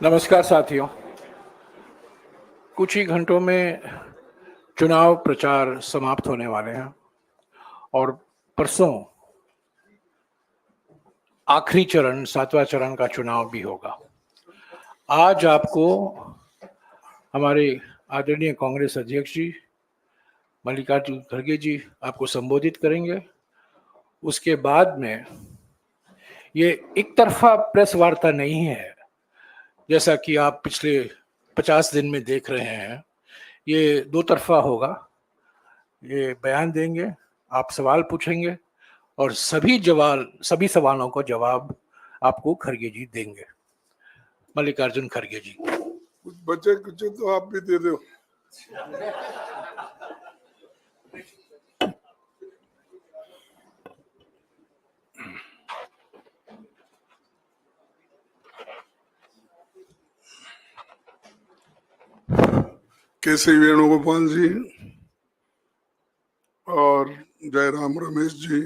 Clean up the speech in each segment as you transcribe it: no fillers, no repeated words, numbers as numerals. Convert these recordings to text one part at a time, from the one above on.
नमस्कार साथियों। कुछ ही घंटों में चुनाव प्रचार समाप्त होने वाले हैं और परसों आखिरी चरण 7वां चरण का चुनाव भी होगा। आज आपको हमारे आदरणीय कांग्रेस अध्यक्ष जी मल्लिकार्जुन खड़गे जी आपको संबोधित करेंगे। उसके बाद में ये एक तरफा प्रेस वार्ता नहीं है, जैसा कि आप पिछले 50 दिन में देख रहे हैं। ये दो तरफा होगा। ये बयान देंगे, आप सवाल पूछेंगे और सभी सवालों को जवाब आपको खड़गे जी देंगे। मल्लिकार्जुन खड़गे जी। कुछ बचे कुछ तो आप भी दे दो। केसी वेणुगोपाल जी और जयराम रमेश जी,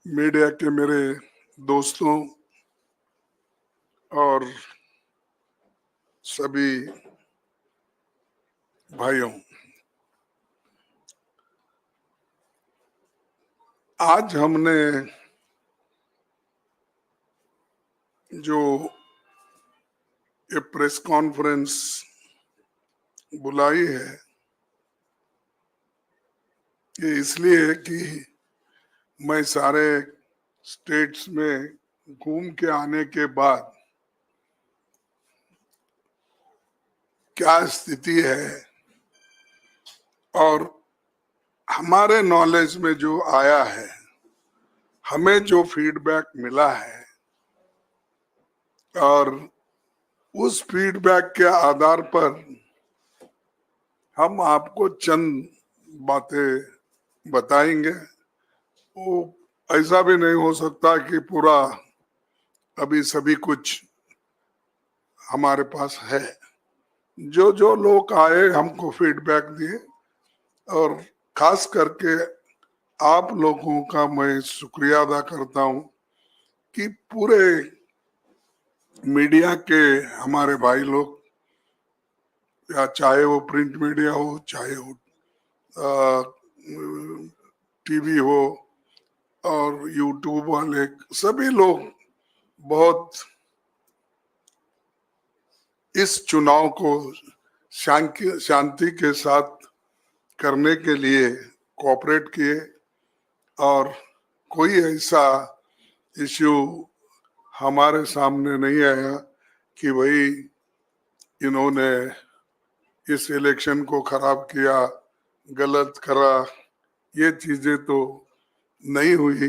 मीडिया के मेरे दोस्तों और सभी भाइयों, आज हमने जो ये प्रेस कॉन्फ्रेंस बुलाई है, ये इसलिए कि मैं सारे स्टेट्स में घूम के आने के बाद क्या स्थिति है और हमारे नॉलेज में जो आया है, हमें जो फीडबैक मिला है, और उस फीडबैक के आधार पर हम आपको चंद बातें बताएंगे। वो ऐसा भी नहीं हो सकता कि पूरा अभी सभी कुछ हमारे पास है। जो जो लोग आए हमको फीडबैक दिए, और खास करके आप लोगों का मैं शुक्रिया अदा करता हूं कि पूरे मीडिया के हमारे भाई लोग, या चाहे वो प्रिंट मीडिया हो, चाहे वो टीवी हो और यूट्यूब वाले, सभी लोग बहुत इस चुनाव को शांति के साथ करने के लिए कोऑपरेट किए, और कोई ऐसा इश्यू हमारे सामने नहीं आया कि भाई इन्होंने इस इलेक्शन को खराब किया, गलत करा। ये चीजें तो नहीं हुई।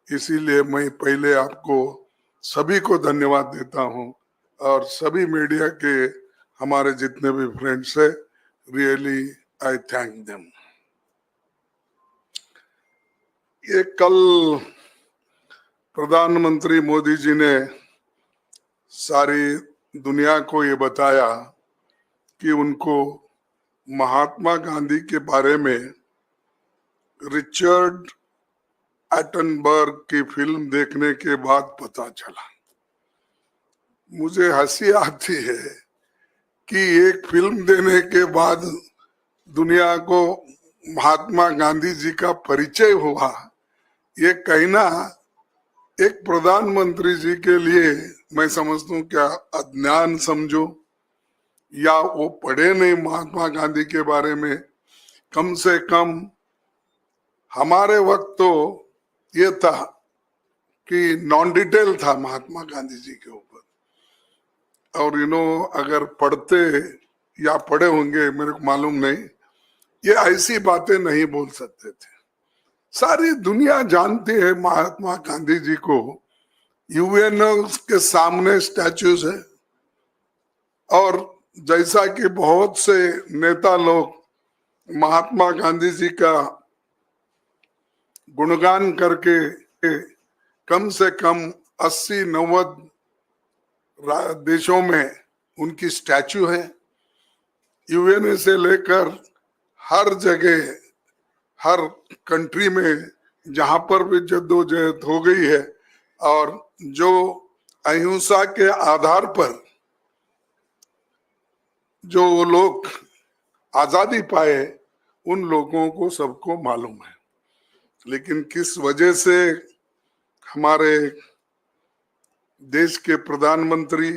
इसीलिए मैं पहले आपको सभी को धन्यवाद देता हूं, और सभी मीडिया के हमारे जितने भी फ्रेंड्स है, रियली आई थैंक देम। ये कल प्रधानमंत्री मोदी जी ने सारी दुनिया को ये बताया कि उनको महात्मा गांधी के बारे में रिचर्ड एटनबर्ग की फिल्म देखने के बाद पता चला। मुझे हंसी आती है कि एक फिल्म देने के बाद दुनिया को महात्मा गांधी जी का परिचय हुआ। ये कहना एक प्रधानमंत्री जी के लिए मैं समझता हूँ क्या अज्ञान समझो, या वो पढ़े नहीं महात्मा गांधी के बारे में। कम से कम हमारे वक्त तो ये था कि नॉन डिटेल था महात्मा गांधी जी के ऊपर, और अगर पढ़ते या पढ़े होंगे मेरे को मालूम नहीं, ये ऐसी बातें नहीं बोल सकते थे। सारी दुनिया जानती है महात्मा गांधी जी को। यूएनओ के सामने स्टैच्यूज है, और जैसा कि बहुत से नेता लोग महात्मा गांधी जी का गुणगान करके कम से कम 80-90 देशों में उनकी स्टैचू है। यूएनए से लेकर हर जगह, हर कंट्री में जहां पर भी जद्दोजहद हो गई है, और जो अहिंसा के आधार पर जो लोग आजादी पाए उन लोगों को सबको मालूम है, लेकिन किस वजह से हमारे देश के प्रधानमंत्री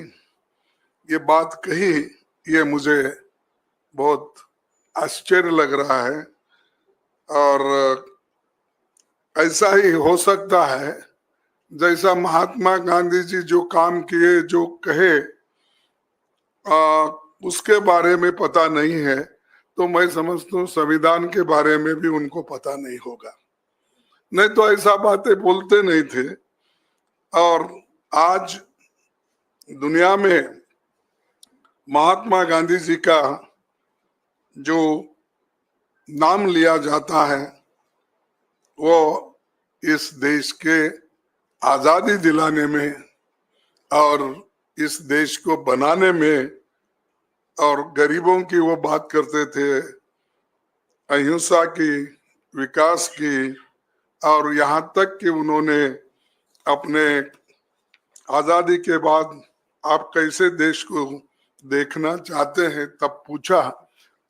ये बात कही, ये मुझे बहुत आश्चर्य लग रहा है। और ऐसा ही हो सकता है जैसा महात्मा गांधी जी जो काम किए, जो कहे, उसके बारे में पता नहीं है, तो मैं समझता हूँ संविधान के बारे में भी उनको पता नहीं होगा, नहीं तो ऐसा बातें बोलते नहीं थे। और आज दुनिया में महात्मा गांधी जी का जो नाम लिया जाता है वो इस देश के आजादी दिलाने में और इस देश को बनाने में, और गरीबों की वो बात करते थे, अहिंसा की, विकास की, और यहाँ तक कि उन्होंने अपने आजादी के बाद आप कैसे देश को देखना चाहते हैं तब पूछा,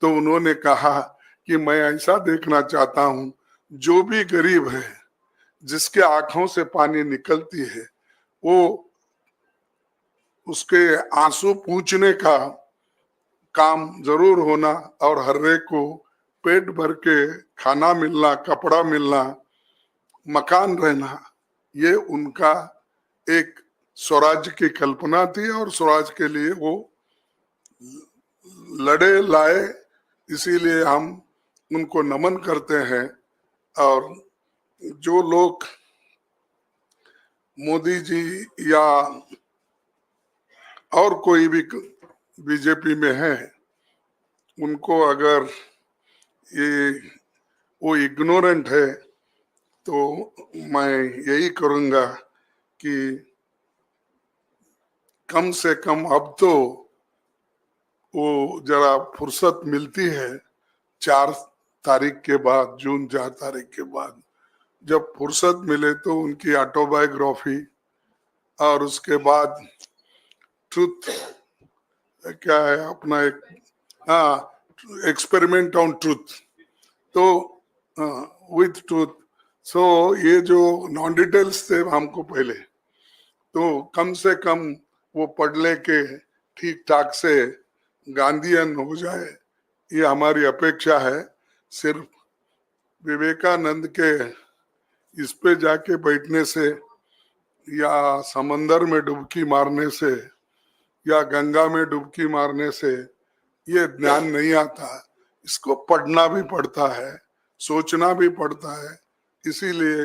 तो उन्होंने कहा कि मैं ऐसा देखना चाहता हूं जो भी गरीब है, जिसके आंखों से पानी निकलती है, वो उसके आंसू पूंछने का काम जरूर होना, और हर एक को पेट भर के खाना मिलना, कपड़ा मिलना, मकान रहना, ये उनका एक स्वराज की कल्पना थी और स्वराज के लिए वो लड़े लाए। इसीलिए हम उनको नमन करते हैं। और जो लोग मोदी जी या और कोई भी बीजेपी में है, उनको अगर ये वो इग्नोरेंट है, तो मैं यही करूंगा कि कम से कम अब तो वो जरा फुर्सत मिलती है 4 तारीख के बाद, जून 4 तारीख के बाद, जब फुर्सत मिले तो उनकी ऑटोबायोग्राफी और उसके बाद ट्रुथ क्या है अपना एक, हाँ, एक्सपेरिमेंट ऑन ट्रुथ, तो विथ ट्रुथ। सो ये जो नॉन डिटेल्स थे हमको पहले, तो कम से कम वो पढ़ ले के ठीक ठाक से गांधीयन हो जाए, ये हमारी अपेक्षा है। सिर्फ विवेकानंद के इस पे जाके बैठने से या समंदर में डुबकी मारने से या गंगा में डुबकी मारने से ये ज्ञान नहीं आता, इसको पढ़ना भी पड़ता है, सोचना भी पड़ता है। इसीलिए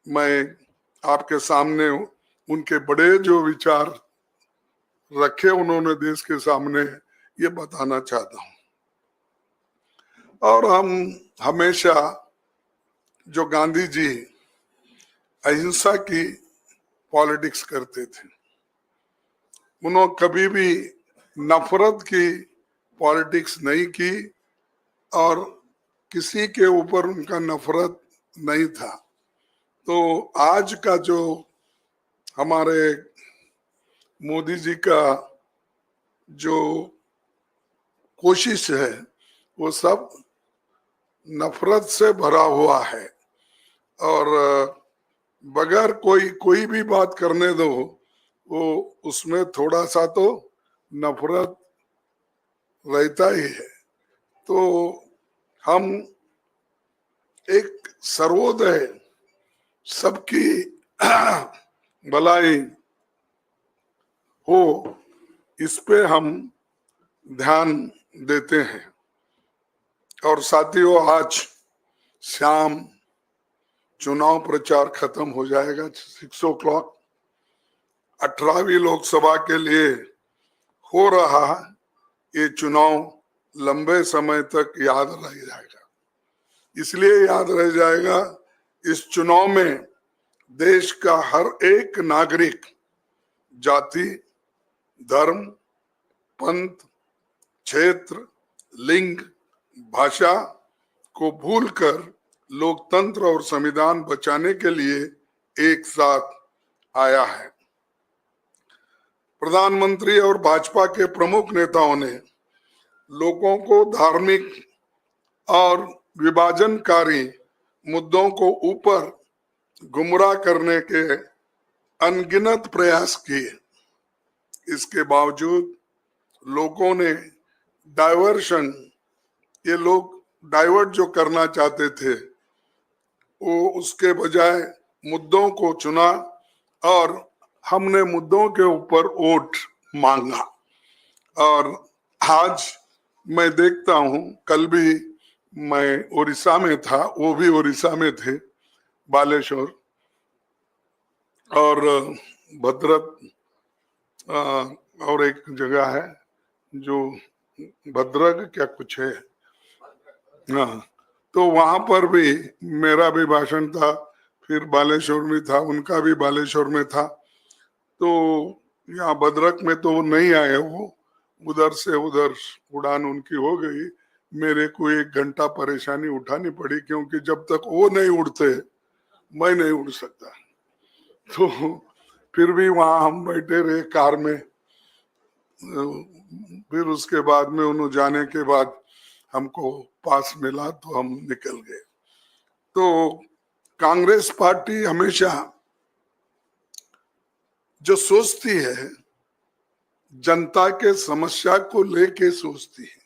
मैं आपके सामने उनके बड़े जो विचार रखे उन्होंने देश के सामने, ये बताना चाहता हूं। और हम हमेशा, जो गांधी जी अहिंसा की पॉलिटिक्स करते थे, उन्होंने कभी भी नफरत की पॉलिटिक्स नहीं की और किसी के ऊपर उनका नफरत नहीं था। तो आज का जो हमारे मोदी जी का जो कोशिश है, वो सब नफरत से भरा हुआ है। और बगैर कोई भी बात करने दो, वो उसमें थोड़ा सा तो नफरत रहता ही है। तो हम एक सर्वोदय, सबकी भलाई हो, इस पे हम ध्यान देते हैं। और साथियों, आज शाम चुनाव प्रचार खत्म हो जाएगा 6 o'clock। 18वीं लोकसभा के लिए हो रहा ये चुनाव लंबे समय तक याद रह जाएगा। इसलिए याद रह जाएगा, इस चुनाव में देश का हर एक नागरिक जाति, धर्म, पंथ, क्षेत्र, लिंग, भाषा को भूलकर लोकतंत्र और संविधान बचाने के लिए एक साथ आया है। प्रधानमंत्री और भाजपा के प्रमुख नेताओं ने लोगों को धार्मिक और विभाजनकारी मुद्दों को ऊपर गुमराह करने के अनगिनत प्रयास किए। इसके बावजूद लोगों ने ये लोग डाइवर्ट जो करना चाहते थे वो उसके बजाय मुद्दों को चुना और हमने मुद्दों के ऊपर वोट मांगा। और आज मैं देखता हूं, कल भी मैं उड़ीसा में था, वो भी उड़ीसा में थे, बालेश्वर और भद्रक और एक जगह है जो भद्रक क्या कुछ है, हाँ, तो वहां पर भी मेरा भी भाषण था, फिर बालेश्वर में था, उनका भी बालेश्वर में था। तो यहाँ भद्रक में तो नहीं आए, वो उधर से उधर उड़ान उनकी हो गई। मेरे को 1 घंटा परेशानी उठानी पड़ी, क्योंकि जब तक वो नहीं उड़ते मैं नहीं उड़ सकता। तो फिर भी वहां हम बैठे रहे कार में। फिर उसके बाद में उन्होंने जाने के बाद हमको पास मिला तो हम निकल गए। तो कांग्रेस पार्टी हमेशा जो सोचती है जनता के समस्या को लेके सोचती है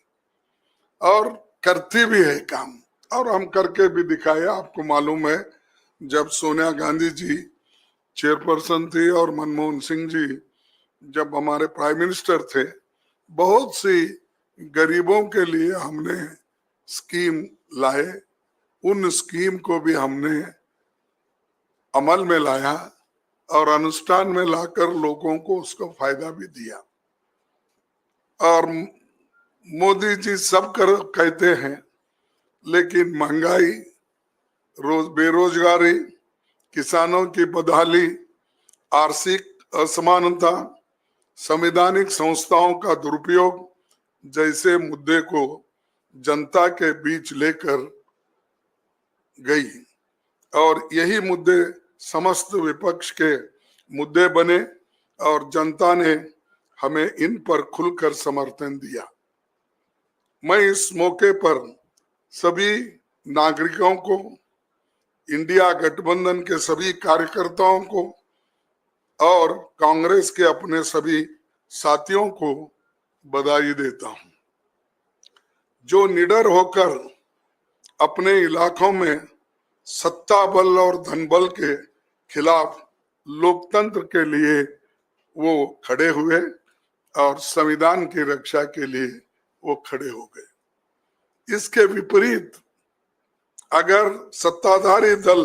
और करती भी है काम, और हम करके भी दिखाए। आपको मालूम है, जब सोनिया गांधी जी चेयरपर्सन थी और मनमोहन सिंह जी जब हमारे प्राइम मिनिस्टर थे, बहुत सी गरीबों के लिए हमने स्कीम लाए। उन स्कीम को भी हमने अमल में लाया और अनुष्ठान में लाकर लोगों को उसका फायदा भी दिया। और मोदी जी सब कहते हैं, लेकिन महंगाई, बेरोजगारी, किसानों की बदहाली, आर्थिक असमानता, संवैधानिक संस्थाओं का दुरुपयोग जैसे मुद्दे को जनता के बीच लेकर गई, और यही मुद्दे समस्त विपक्ष के मुद्दे बने और जनता ने हमें इन पर खुलकर समर्थन दिया। मैं इस मौके पर सभी नागरिकों को, इंडिया गठबंधन के सभी कार्यकर्ताओं को और कांग्रेस के अपने सभी साथियों को बधाई देता हूं, जो निडर होकर अपने इलाकों में सत्ता बल और धन बल के खिलाफ लोकतंत्र के लिए वो खड़े हुए और संविधान की रक्षा के लिए वो खड़े हो गए। इसके विपरीत अगर सत्ताधारी दल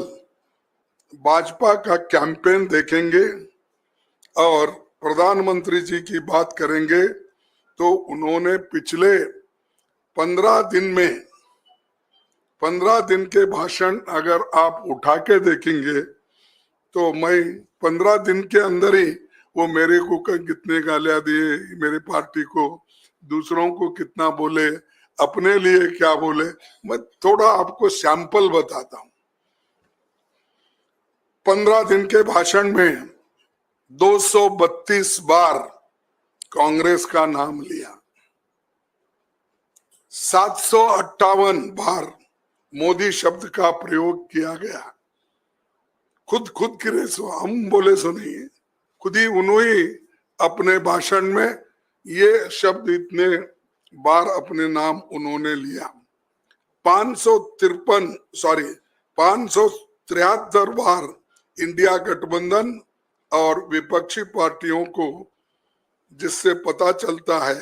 भाजपा का कैंपेन देखेंगे और प्रधानमंत्री जी की बात करेंगे, तो उन्होंने पिछले 15 दिन के भाषण अगर आप उठा के देखेंगे, तो मैं 15 दिन के अंदर ही वो मेरे को कितने गालियां दिए, मेरे पार्टी को, दूसरों को कितना बोले, अपने लिए क्या बोले, मैं थोड़ा आपको सैंपल बताता हूं। 15 दिन के भाषण में 232 बार कांग्रेस का नाम लिया, 758 बार मोदी शब्द का प्रयोग किया गया। खुद की हम बोले सो नहीं, खुद ही उन्होंने अपने भाषण में ये शब्द इतने बार अपने नाम उन्होंने लिया। 573 बार इंडिया गठबंधन और विपक्षी पार्टियों को, जिससे पता चलता है,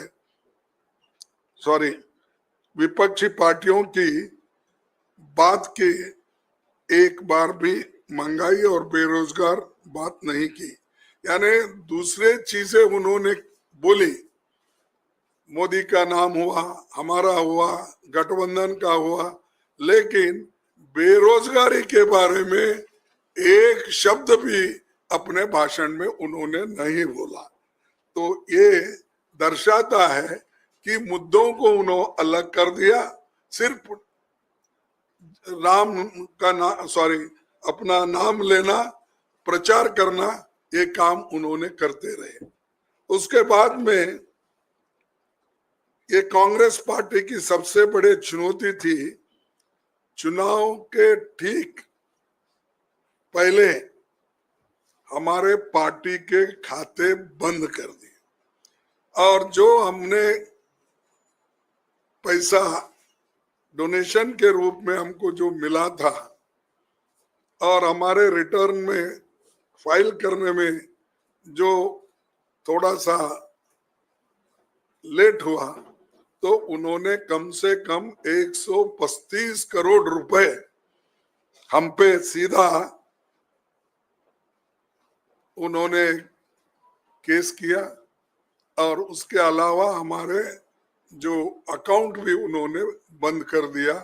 विपक्षी पार्टियों की बात की एक बार भी महंगाई और बेरोजगार बात नहीं की, यानी दूसरे चीजें उन्होंने बोली। मोदी का नाम हुआ, हमारा हुआ, गठबंधन का हुआ, लेकिन बेरोजगारी के बारे में एक शब्द भी अपने भाषण में उन्होंने नहीं बोला। तो ये दर्शाता है कि मुद्दों को उन्होंने अलग कर दिया, सिर्फ अपना नाम लेना, प्रचार करना, ये काम उन्होंने करते रहे। उसके बाद में ये कांग्रेस पार्टी की सबसे बड़ी चुनौती थी, चुनाव के ठीक पहले हमारे पार्टी के खाते बंद कर दिए और जो हमने पैसा डोनेशन के रूप में हमको जो मिला था और हमारे रिटर्न में फाइल करने में जो थोड़ा सा लेट हुआ, तो उन्होंने कम से कम 135 करोड़ रुपए हम पे सीधा उन्होंने केस किया और उसके अलावा हमारे जो अकाउंट भी उन्होंने बंद कर दिया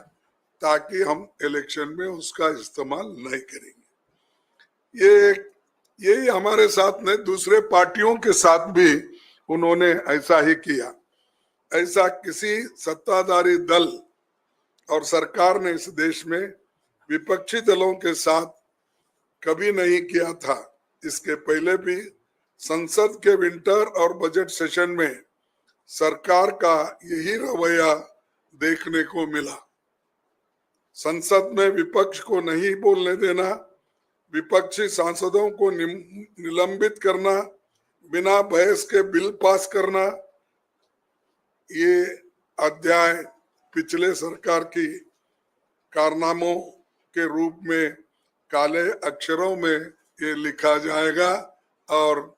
ताकि हम इलेक्शन में उसका इस्तेमाल नहीं करेंगे। यही हमारे साथ में दूसरे पार्टियों के साथ भी उन्होंने ऐसा ही किया। ऐसा किसी सत्ताधारी दल और सरकार ने इस देश में विपक्षी दलों के साथ कभी नहीं किया था। इसके पहले भी संसद के विंटर और बजट सेशन में सरकार का यही रवैया देखने को मिला। संसद में विपक्ष को नहीं बोलने देना, विपक्षी सांसदों को निलंबित करना, बिना बहस के बिल पास करना, ये अध्याय पिछले सरकार की कारनामों के रूप में काले अक्षरों में ये लिखा जाएगा और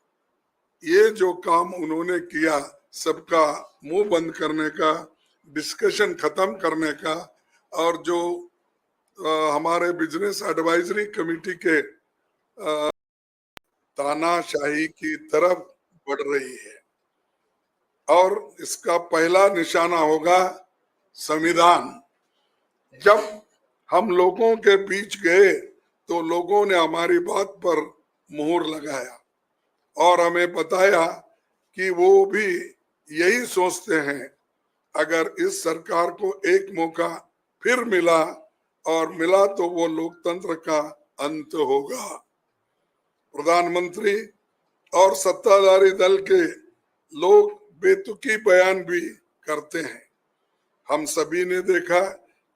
ये जो काम उन्होंने किया, सबका मुंह बंद करने का, डिस्कशन खत्म करने का, और जो हमारे बिजनेस एडवाइजरी कमेटी के तानाशाही की तरफ बढ़ रही है। और इसका पहला निशाना होगा संविधान। जब हम लोगों के बीच गए तो लोगों ने हमारी बात पर मुहर लगाया और हमें बताया कि वो भी यही सोचते हैं। अगर इस सरकार को एक मौका फिर मिला और मिला तो वो लोकतंत्र का अंत होगा। प्रधानमंत्री और सत्ताधारी दल के लोग बेतुकी बयान भी करते हैं। हम सभी ने देखा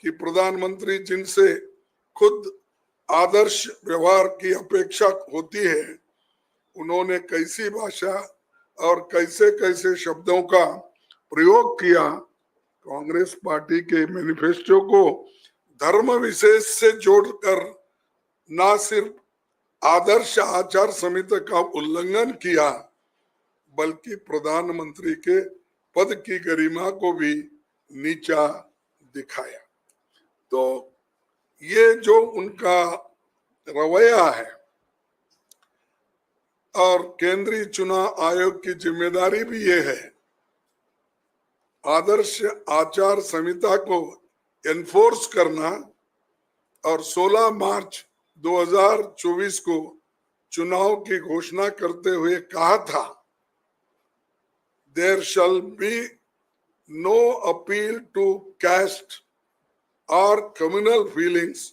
कि प्रधानमंत्री जिनसे खुद आदर्श व्यवहार की अपेक्षा होती है, उन्होंने कैसी भाषा और कैसे कैसे शब्दों का प्रयोग किया। कांग्रेस पार्टी के मैनिफेस्टो को धर्म विशेष से जोड़कर ना सिर्फ आदर्श आचार संहिता का उल्लंघन किया, बल्कि प्रधानमंत्री के पद की गरिमा को भी नीचा दिखाया। तो ये जो उनका रवैया है और केंद्रीय चुनाव आयोग की जिम्मेदारी भी ये है, आदर्श आचार संहिता को एनफोर्स करना। और 16 मार्च 2024 को चुनाव की घोषणा करते हुए कहा था, there shall be no appeal to caste और communal feelings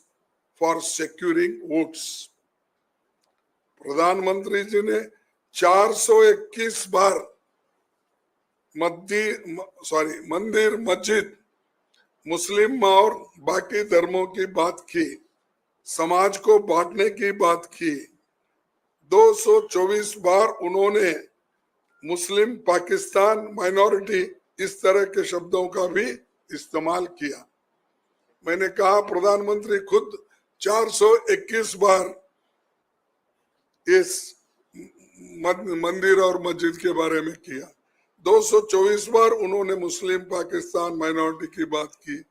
for securing votes. प्रधानमंत्री जी ने 421 बार मंदिर मस्जिद मुस्लिम और बाकी धर्मों की बात की, समाज को बांटने की बात की। 224 बार उन्होंने मुस्लिम, पाकिस्तान, माइनॉरिटी, इस तरह के शब्दों का भी इस्तेमाल किया। मैंने कहा प्रधानमंत्री खुद 421 बार इस मंदिर और मस्जिद के बारे में किया। 224 बार उन्होंने मुस्लिम, पाकिस्तान, माइनॉरिटी की बात की।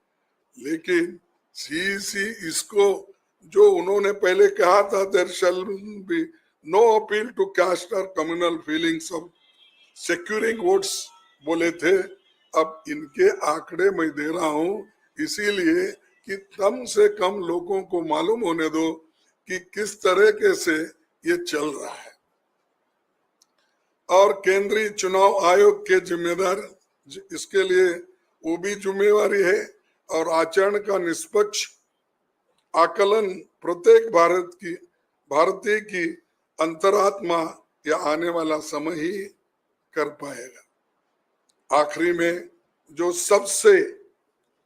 लेकिन सीसी इसको जो उन्होंने पहले कहा था, there shall be no appeal to caste और communal feelings of securing votes बोले थे। अब इनके आंकड़े मैं दे रहा हूं इसीलिए कि कम से कम लोगों को मालूम होने दो कि किस तरीके से ये चल रहा है। और केंद्रीय चुनाव आयोग के जिम्मेदार इसके लिए वो भी जिम्मेवारी है और आचरण का निष्पक्ष आकलन प्रत्येक भारतीय की अंतरात्मा या आने वाला समय ही कर पाएगा। आखिरी में जो सबसे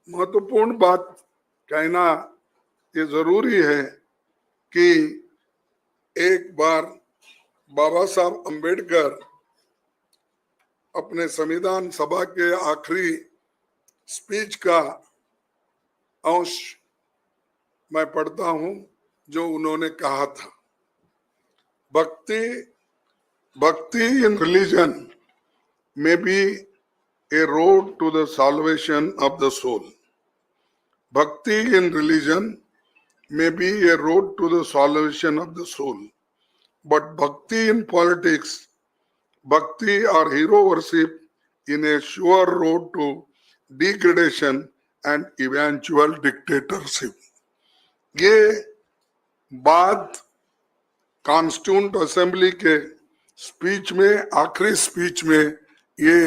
महत्वपूर्ण बात कहना ये जरूरी है कि एक बार बाबा साहब अंबेडकर अपने संविधान सभा के आखिरी स्पीच का अंश मैं पढ़ता हूं जो उन्होंने कहा था, भक्ति in religion may be a road to the salvation of the soul. Bhakti in religion may be a road to the salvation of the soul. But bhakti in politics, bhakti or hero worship in a sure road to degradation and eventual dictatorship. ये बात constituent assembly के speech में, आखिरी speech में ये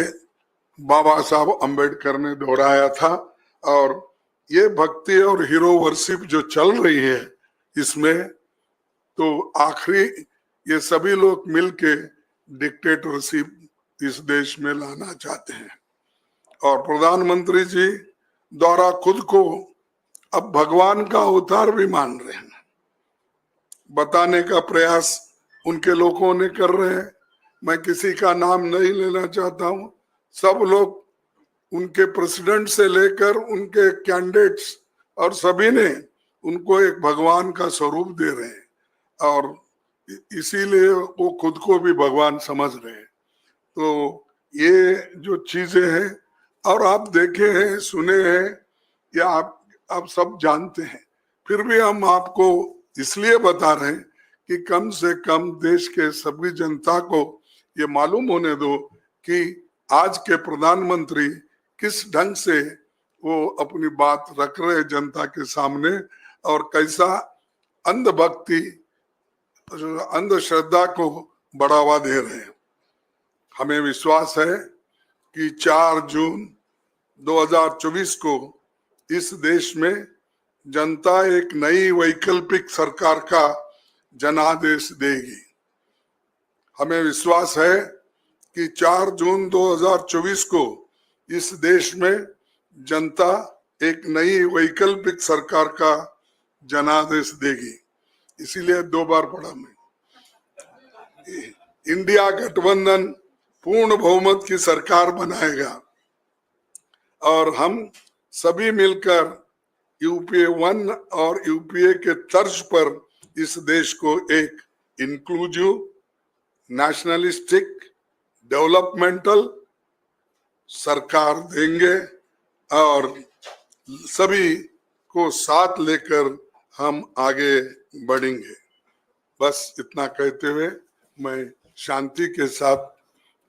बाबा साहब अंबेडकर ने दोहराया था। और ये भक्ति और हीरो वर्शिप जो चल रही है इसमें तो आखिरी ये सभी लोग मिलके डिक्टेटरशिप इस देश में लाना चाहते हैं। और प्रधानमंत्री जी द्वारा खुद को अब भगवान का अवतार भी मान रहे हैं, बताने का प्रयास उनके लोगों ने कर रहे हैं। मैं किसी का नाम नहीं लेना चाहता हूं, सब लोग उनके प्रेसिडेंट से लेकर उनके कैंडिडेट्स और सभी ने उनको एक भगवान का स्वरूप दे रहे हैं और इसीलिए वो खुद को भी भगवान समझ रहे हैं। तो ये जो चीजें हैं और आप देखे हैं, सुने हैं या आप सब जानते हैं, फिर भी हम आपको इसलिए बता रहे हैं कि कम से कम देश के सभी जनता को ये मालूम होने दो कि आज के प्रधानमंत्री किस ढंग से वो अपनी बात रख रहे जनता के सामने और कैसा अंधभक्ति, अंधश्रद्धा को बढ़ावा दे रहे हैं। हमें विश्वास है कि 4 जून 2024 को इस देश में जनता एक नई वैकल्पिक सरकार का जनादेश देगी। हमें विश्वास है कि 4 जून 2024 को इस देश में जनता एक नई वैकल्पिक सरकार का जनादेश देगी। इसीलिए 2 बार पढ़ा मैं, इंडिया गठबंधन पूर्ण बहुमत की सरकार बनाएगा और हम सभी मिलकर यूपीए 1 और यूपीए के तर्ज पर इस देश को एक इंक्लूसिव, नेशनलिस्टिक, डेवलपमेंटल सरकार देंगे और सभी को साथ लेकर हम आगे बढ़ेंगे। बस इतना कहते हुए मैं शांति के साथ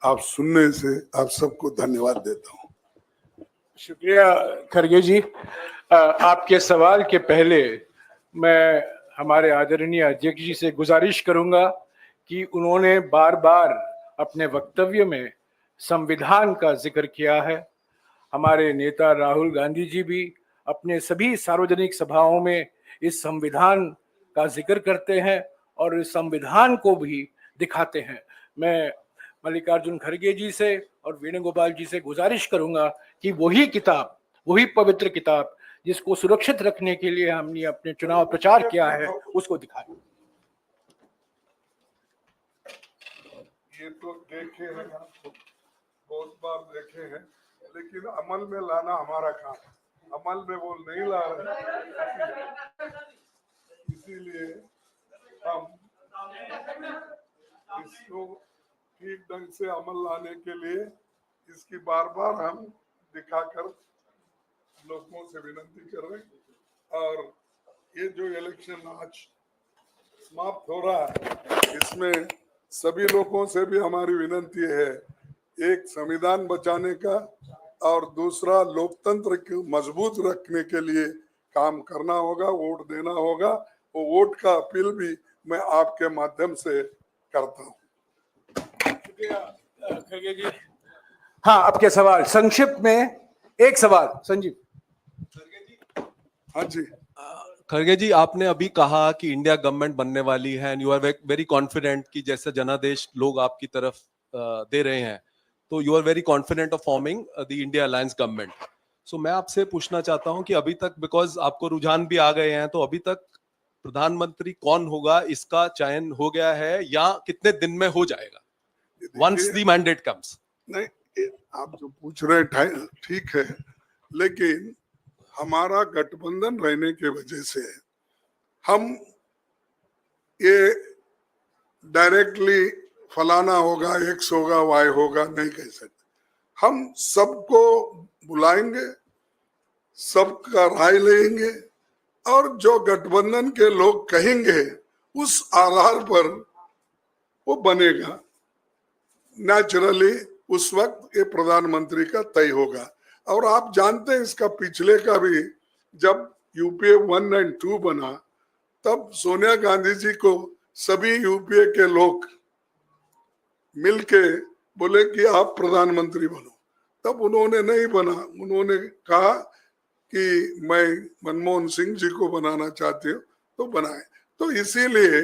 आप सुनने से आप सबको धन्यवाद देता हूँ। शुक्रिया खरगे जी। आपके सवाल के पहले मैं हमारे आदरणीय अध्यक्ष जी से गुजारिश करूंगा कि उन्होंने बार बार अपने वक्तव्य में संविधान का जिक्र किया है। हमारे नेता राहुल गांधी जी भी अपने सभी सार्वजनिक सभाओं में इस संविधान का जिक्र करते हैं और इस संविधान को भी दिखाते हैं। मैं मल्लिकार्जुन खड़गे जी से और वेणुगोपाल जी से गुजारिश करूंगा कि वही किताब, वही पवित्र किताब जिसको सुरक्षित रखने के लिए हमने अपने चुनाव प्रचार किया है उसको दिखाएं। ये तो देखे हैं, बहुत बार देखे हैं, लेकिन अमल में लाना हमारा काम है। अमल में वो नहीं ला रहे, इसीलिए हम इसको ठीक ढंग से अमल लाने के लिए इसकी बार बार हम दिखाकर लोगों से विनती कर रहे हैं। और ये जो इलेक्शन आज समाप्त हो रहा है इसमें सभी लोगों से भी हमारी विनती है, एक संविधान बचाने का और दूसरा लोकतंत्र को मजबूत रखने के लिए काम करना होगा, वोट देना होगा। वो वोट का अपील भी मैं आपके माध्यम से करता हूँ। खड़गे जी, हाँ आपके सवाल संक्षिप्त में एक सवाल। संजीव। हाँ जी। खड़गे जी, आपने अभी कहा कि इंडिया गवर्नमेंट बनने वाली है and you are very confident कि जैसे जनादेश लोग आपकी तरफ दे रहे हैं, तो you are very confident of forming the India alliance government. So मैं आपसे पूछना चाहता हूं कि अभी तक, बिकॉज आपको रुझान भी आ गए हैं, तो अभी तक प्रधानमंत्री कौन होगा इसका चयन हो गया है या कितने दिन में हो जाएगा वंस द मैंडेट कम्स? नहीं, आप जो पूछ रहे हैं ठीक है, लेकिन हमारा गठबंधन रहने के वजह से हम ये डायरेक्टली फलाना होगा, एक्स होगा, वाई होगा नहीं कह सकते. हम सबको बुलाएंगे, सबका राय लेंगे और जो गठबंधन के लोग कहेंगे उस आधार पर वो बनेगा. नेचुरली उस वक्त ये प्रधानमंत्री का तय होगा. और आप जानते हैं इसका पिछले का भी, जब यूपीए 1 और 2 बना तब सोनिया गांधी जी को सभी यूपीए के लोग मिलके बोले कि आप प्रधानमंत्री बनो, तब उन्होंने नहीं बना. उन्होंने कहा कि मैं मनमोहन सिंह जी को बनाना चाहती हूँ, तो बनाए. तो इसीलिए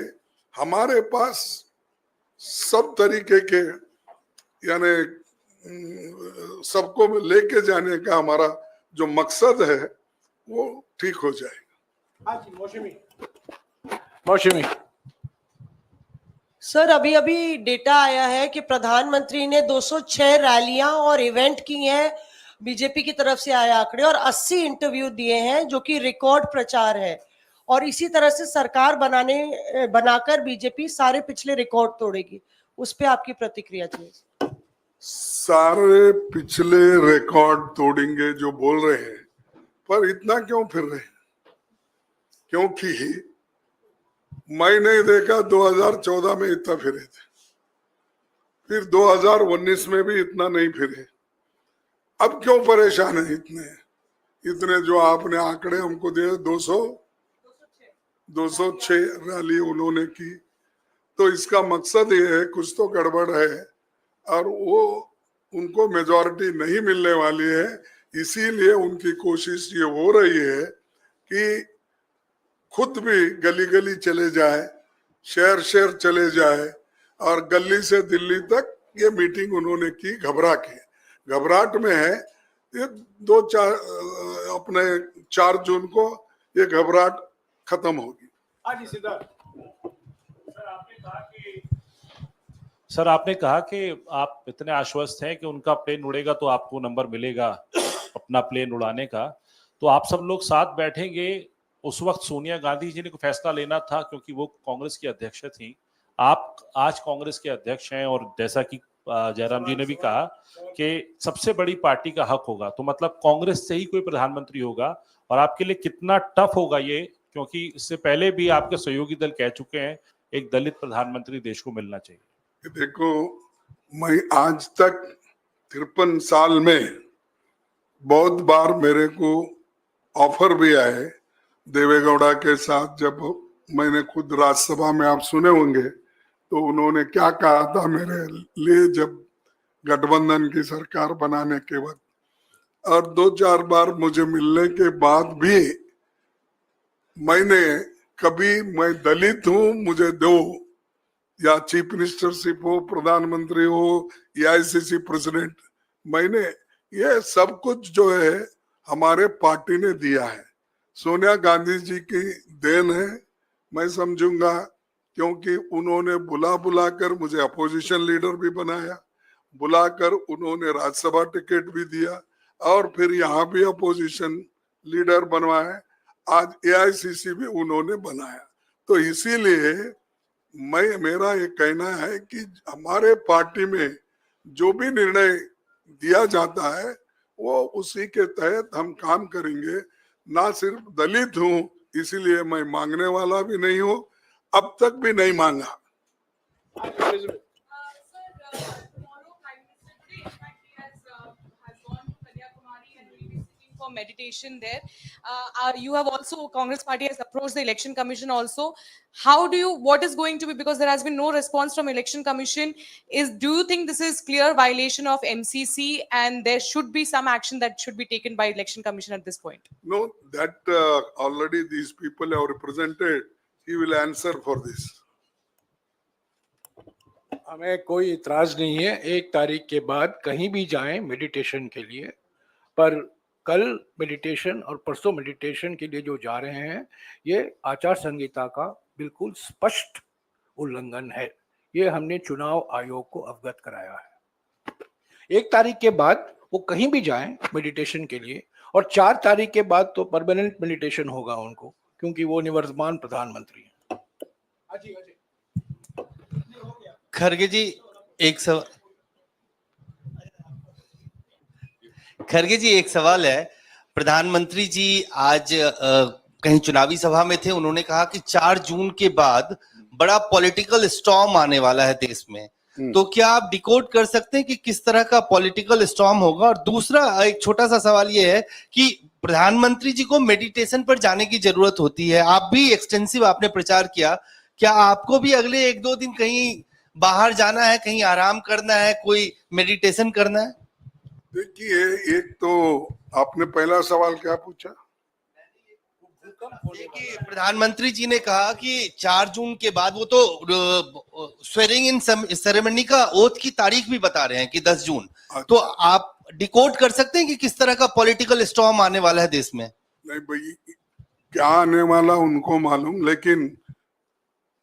हमारे पास सब तरीके के, यानी सबको लेके जाने का हमारा जो मकसद है वो ठीक हो जाएगा. मौसमी. सर, अभी अभी डेटा आया है कि प्रधानमंत्री ने 206 रैलियां और इवेंट की हैं, बीजेपी की तरफ से आए आंकड़े, और 80 इंटरव्यू दिए हैं, जो कि रिकॉर्ड प्रचार है. और इसी तरह से सरकार बनाकर बीजेपी सारे पिछले रिकॉर्ड तोड़ेगी. उस पे आपकी प्रतिक्रिया चाहिए. सारे पिछले रिकॉर्ड तोड़ेंगे जो बोल रहे हैं, पर इतना क्यों फिर रहे हैं? क्योंकि मैं नहीं देखा 2014 में इतना फिरे थे, फिर 2019 में भी इतना नहीं फिरे. अब क्यों परेशान है इतने जो आपने आंकड़े हमको दिए? 206 रैली उन्होंने की. तो इसका मकसद ये है कुछ तो गड़बड़ है और वो उनको मेजॉरिटी नहीं मिलने वाली है. इसीलिए उनकी कोशिश ये हो रही है कि खुद भी गली गली चले जाए, शहर शहर चले जाए और गली से दिल्ली तक ये मीटिंग उन्होंने की घबराहट में है. ये 4 जून को ये घबराहट खत्म होगी. सर, आपने कहा कि आप इतने आश्वस्त हैं कि उनका प्लेन उड़ेगा तो आपको नंबर मिलेगा अपना प्लेन उड़ाने का. तो आप सब लोग साथ बैठेंगे. उस वक्त सोनिया गांधी जी ने को फैसला लेना था क्योंकि वो कांग्रेस की अध्यक्ष थी. आप आज कांग्रेस के अध्यक्ष हैं और जैसा कि जयराम जी ने भी कहा कि सबसे बड़ी पार्टी का हक होगा, तो मतलब कांग्रेस से ही कोई प्रधानमंत्री होगा. और आपके लिए कितना टफ होगा ये, क्योंकि इससे पहले भी आपके सहयोगी दल कह चुके हैं एक दलित प्रधानमंत्री देश को मिलना चाहिए. देखो, मैं आज तक 53 साल में बहुत बार मेरे को ऑफर भी आए देवेगौड़ा के साथ. जब मैंने खुद राज्यसभा में आप सुने होंगे तो उन्होंने क्या कहा था मेरे लिए जब गठबंधन की सरकार बनाने के वक्त. और 2-4 बार मुझे मिलने के बाद भी मैंने कभी, मैं दलित हूं मुझे दो, या चीफ मिनिस्टरशिप हो, प्रधानमंत्री हो, या आईसीसी प्रेसिडेंट, मैंने ये सब कुछ जो है हमारे पार्टी ने दिया है. सोनिया गांधी जी की देन है मैं समझूंगा, क्योंकि उन्होंने बुलाकर मुझे अपोजिशन लीडर भी बनाया, बुलाकर उन्होंने राज्यसभा टिकट भी दिया और फिर यहाँ भी अपोजिशन लीडर बनवाया. आज एआईसीसी भी उन्होंने बनाया. तो इसीलिए मेरा ये कहना है कि हमारे पार्टी में जो भी निर्णय दिया जाता है वो उसी के तहत हम काम करेंगे. ना सिर्फ दलित हूं इसीलिए मैं मांगने वाला भी नहीं हूं, अब तक भी नहीं मांगा. For meditation there. You have also, Congress party has approached the election commission also. What is going to be, because there has been no response from election commission, do you think this is clear violation of MCC and there should be some action that should be taken by election commission at this point? No, that already these people have represented. He will answer for this. हमें कोई इतराज नहीं है 1 तारीख के बाद कहीं भी जाएं मेडिटेशन के लिए, पर कल मेडिटेशन और परसों मेडिटेशन के लिए जो जा रहे हैं ये आचार संहिता का बिल्कुल स्पष्ट उल्लंघन है। ये हमने चुनाव आयोग को अवगत कराया है। 1 तारीख के बाद वो कहीं भी जाएं मेडिटेशन के लिए, और 4 तारीख के बाद तो परमानेंट मेडिटेशन होगा उनको, क्योंकि वो निवर्तमान प्रधानमंत्री हैं। खरगे जी एक सवाल है। प्रधानमंत्री जी आज कहीं चुनावी सभा में थे, उन्होंने कहा कि 4 जून के बाद बड़ा पॉलिटिकल स्टॉर्म आने वाला है देश में। तो क्या आप डिकोड कर सकते हैं कि किस तरह का पॉलिटिकल स्टॉर्म होगा? और दूसरा एक छोटा सा सवाल ये है कि प्रधानमंत्री जी को मेडिटेशन पर जाने की जरूरत होती है, आप भी एक्सटेंसिव आपने प्रचार किया, क्या आपको भी अगले 1-2 दिन कहीं बाहर जाना है, कहीं आराम करना है, कोई मेडिटेशन करना है? देखिए, एक तो आपने पहला सवाल क्या पूछा? देखिए, प्रधानमंत्री जी ने कहा कि 4 जून के बाद, वो तो स्वेरिंग इन सेरेमनी का ओथ की तारीख भी बता रहे हैं कि 10 जून। तो आप डिकोड कर सकते हैं कि किस तरह का पॉलिटिकल स्टॉर्म आने वाला है देश में? नहीं भाई, क्या आने वाला उनको मालूम, लेकिन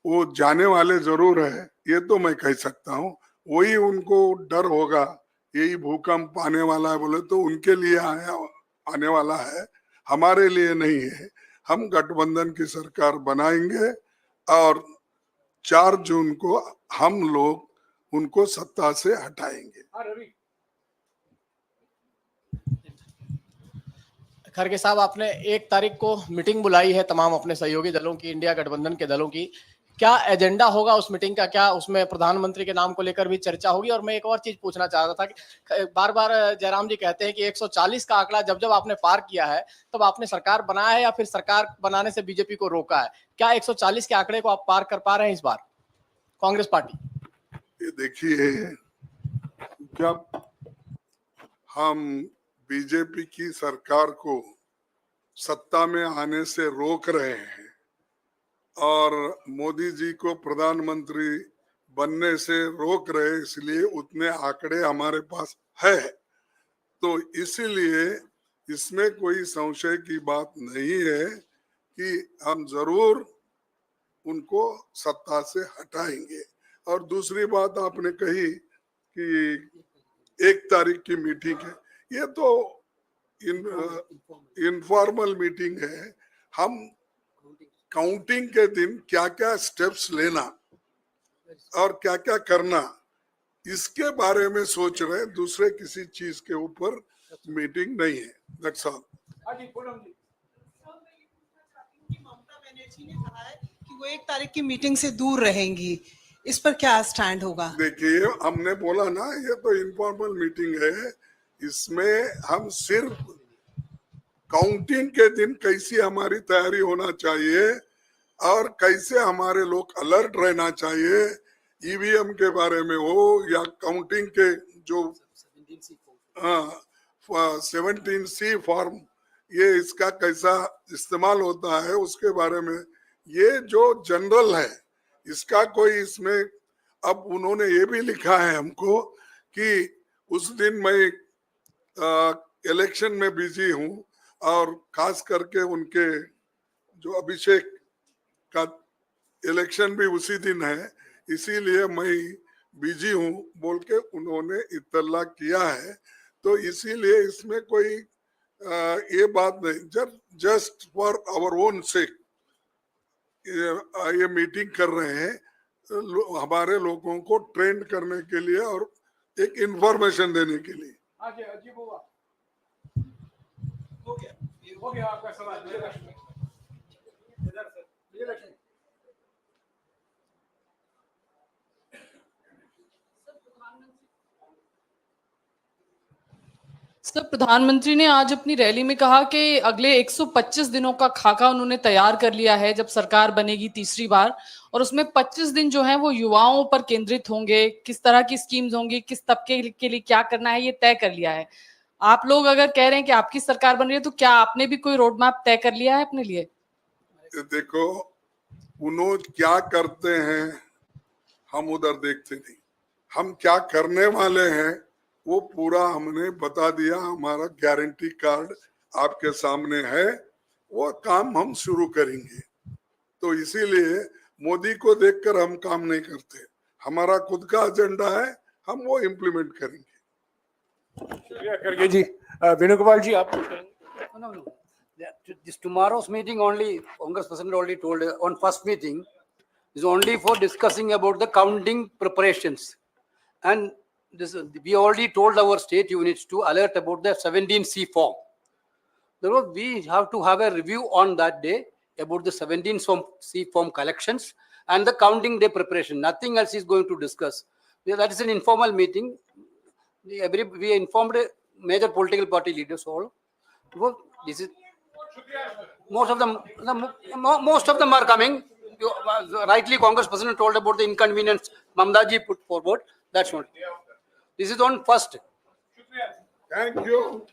वो जाने वाले जरूर है, ये तो मैं कह सकता हूँ। वही उनको डर होगा, यही भूकंप आने वाला है बोले तो उनके लिए आने वाला है, हमारे लिए नहीं है। हम गठबंधन की सरकार बनाएंगे और 4 जून को हम लोग उनको सत्ता से हटाएंगे। खरगे साहब, आपने 1 तारीख को मीटिंग बुलाई है तमाम अपने सहयोगी दलों की, इंडिया गठबंधन के दलों की। क्या एजेंडा होगा उस मीटिंग का? क्या उसमें प्रधानमंत्री के नाम को लेकर भी चर्चा होगी? और मैं एक और चीज पूछना चाह रहा था कि बार बार जयराम जी कहते हैं कि 140 का आंकड़ा जब जब आपने पार किया है तब आपने सरकार बनाया है, या फिर सरकार बनाने से बीजेपी को रोका है? क्या 140 के आंकड़े को आप पार कर पा रहे हैं इस बार कांग्रेस पार्टी? ये देखिए, जब हम बीजेपी की सरकार को सत्ता में आने से रोक रहे हैं और मोदी जी को प्रधानमंत्री बनने से रोक रहे, इसलिए उतने आंकड़े हमारे पास है। तो इसीलिए इसमें कोई संशय की बात नहीं है कि हम जरूर उनको सत्ता से हटाएंगे। और दूसरी बात आपने कही कि 1 तारीख की मीटिंग है, ये तो इनफॉर्मल मीटिंग है। हम काउंटिंग के दिन क्या क्या स्टेप्स लेना और क्या क्या करना, इसके बारे में सोच रहे हैं, दूसरे किसी चीज के ऊपर मीटिंग नहीं है। That's all. ममता बनर्जी ने कहा है कि वो 1 तारीख की मीटिंग से दूर रहेंगी, इस पर क्या स्टैंड होगा? देखिए, हमने बोला ना, ये तो इनफॉर्मल मीटिंग है, इसमें हम सिर्फ काउंटिंग के दिन कैसी हमारी तैयारी होना चाहिए और कैसे हमारे लोग अलर्ट रहना चाहिए, ईवीएम के बारे में हो या काउंटिंग के जो 17C फॉर्म, ये इसका कैसा इस्तेमाल होता है उसके बारे में, ये जो जनरल है इसका कोई इसमें। अब उन्होंने ये भी लिखा है हमको कि उस दिन मैं इलेक्शन में बिजी हूँ और खास करके उनके जो अभिषेक का इलेक्शन भी उसी दिन है, इसीलिए मैं बिजी हूँ बोल के उन्होंने इत्तला किया है। तो इसीलिए इसमें कोई ये बात नहीं, just for our own sake ये मीटिंग कर रहे हैं, हमारे लोगों को ट्रेंड करने के लिए और एक इंफॉर्मेशन देने के लिए। हो गया आपका सवाल। सर, प्रधानमंत्री ने आज अपनी रैली में कहा कि अगले 125 दिनों का खाका उन्होंने तैयार कर लिया है जब सरकार बनेगी तीसरी बार, और उसमें 25 दिन जो है वो युवाओं पर केंद्रित होंगे, किस तरह की स्कीम्स होंगी, किस तबके के लिए क्या करना है, ये तय कर लिया है। आप लोग अगर कह रहे हैं कि आपकी सरकार बन रही है, तो क्या आपने भी कोई रोड मैप तय कर लिया है अपने लिए? देखो, उन्होंने क्या करते हैं हम उधर देखते नहीं, हम क्या करने वाले हैं वो पूरा हमने बता दिया। हमारा गारंटी कार्ड आपके सामने है, वो काम हम शुरू करेंगे। तो इसीलिए मोदी को देखकर हम काम नहीं करते, हमारा खुद का एजेंडा है, हम वो इम्प्लीमेंट करेंगे। शुक्रिया खड़गे जी। वेणुगोपाल जी आप कुछ कहेंगे? No. This tomorrow's meeting only, Congress President already told on first meeting, is only for discussing about the counting preparations. And this, we already told our state units to alert about the 17C form. Therefore, we have to have a review on that day about the 17C form collections and the counting day preparation. Nothing else is going to discuss. That is an informal meeting. We informed major political party leaders all. Well, this is most of them are coming. Rightly, Congress President told about the inconvenience Mamdaji put forward. That's not. This is on first. Thank you.